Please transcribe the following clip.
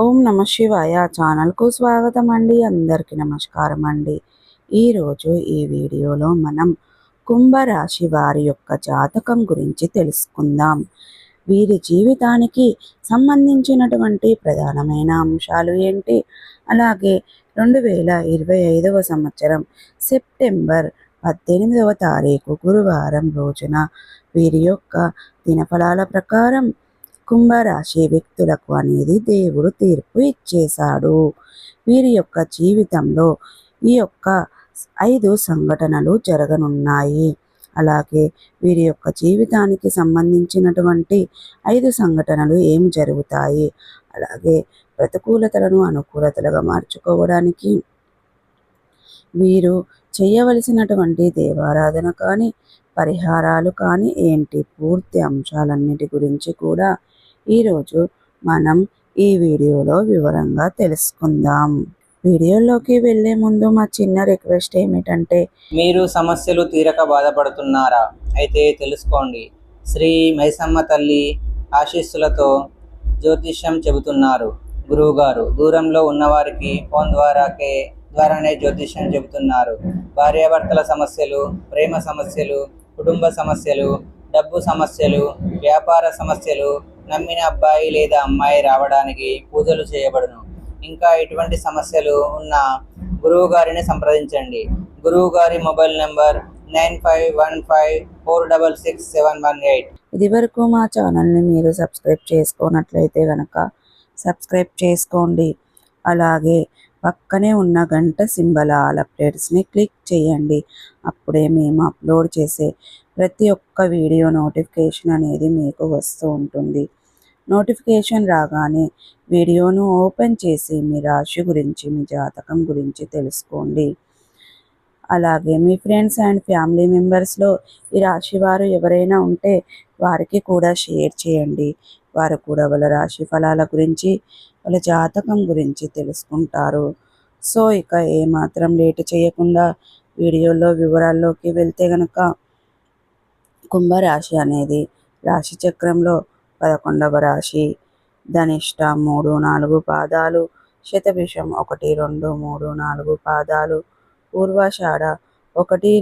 ఓం నమ శివాయ ఛానల్కు స్వాగతం అండి. అందరికీ నమస్కారం అండి. ఈరోజు ఈ వీడియోలో మనం కుంభరాశి వారి యొక్క జాతకం గురించి తెలుసుకుందాం. వీరి జీవితానికి సంబంధించినటువంటి ప్రధానమైన అంశాలు ఏంటి, అలాగే 2025 సంవత్సరం సెప్టెంబర్ 18వ తారీఖు గురువారం రోజున వీరి యొక్క దినఫలాల ప్రకారం కుంభరాశి వ్యక్తులకు అనేది దేవుడు తీర్పు ఇచ్చేశాడు. వీరి యొక్క జీవితంలో ఈ యొక్క 5 సంఘటనలు జరగనున్నాయి. అలాగే వీరి యొక్క జీవితానికి సంబంధించినటువంటి 5 సంఘటనలు ఏం జరుగుతాయి, అలాగే ప్రతికూలతలను అనుకూలతలుగా మార్చుకోవడానికి వీరు చేయవలసినటువంటి దేవారాధన కానీ పరిహారాలు కానీ ఏంటి, పూర్తి అంశాలన్నిటి గురించి కూడా ఈరోజు మనం ఈ వీడియోలో వివరంగా తెలుసుకుందాం. వీడియోలోకి వెళ్ళే ముందు మా చిన్న రిక్వెస్ట్ ఏమిటంటే, మీరు సమస్యలు తీరక బాధపడుతున్నారా? అయితే తెలుసుకోండి. శ్రీ మైసమ్మ తల్లి ఆశీస్సులతో జ్యోతిష్యం చెబుతున్నారు గురువుగారు. దూరంలో ఉన్నవారికి ఫోన్ ద్వారానే జ్యోతిష్యం చెబుతున్నారు. భార్యాభర్తల సమస్యలు, ప్రేమ సమస్యలు, కుటుంబ సమస్యలు, డబ్బు సమస్యలు, వ్యాపార సమస్యలు, నమ్మిన అబ్బాయి లేదా అమ్మాయి రావడానికి పూజలు చేయబడును. ఇంకా ఎటువంటి సమస్యలు ఉన్న గురువు గారిని సంప్రదించండి. గురువు గారి మొబైల్ నెంబర్ 9515466718. ఇది వరకు మా ఛానల్ని మీరు సబ్స్క్రైబ్ చేసుకున్నట్లయితే కనుక సబ్స్క్రైబ్ చేసుకోండి. అలాగే పక్కనే ఉన్న గంట సింబల్ ఆల్ అప్డేట్స్ని క్లిక్ చేయండి. అప్పుడే మేము అప్లోడ్ చేసే ప్రతి ఒక్క వీడియో నోటిఫికేషన్ అనేది మీకు వస్తూ ఉంటుంది. నోటిఫికేషన్ రాగానే వీడియోను ఓపెన్ చేసి మీ రాశి గురించి, మీ జాతకం గురించి తెలుసుకోండి. అలాగే మీ ఫ్రెండ్స్ అండ్ ఫ్యామిలీ మెంబర్స్లో ఈ రాశి వారు ఎవరైనా ఉంటే వారికి కూడా షేర్ చేయండి. వారు కూడా వాళ్ళ రాశి ఫలాల గురించి, వాళ్ళ జాతకం గురించి తెలుసుకుంటారు. సో ఇక ఏమాత్రం లేట్ చేయకుండా వీడియోలో వివరాల్లోకి వెళ్తే గనక, కుంభరాశి అనేది రాశి చక్రంలో 11వ రాశి. ధనిష్ట 3, 4 పాదాలు, శతభిషం 1, 2, 3, 4 పాదాలు, పూర్వాషాఢ 1, 2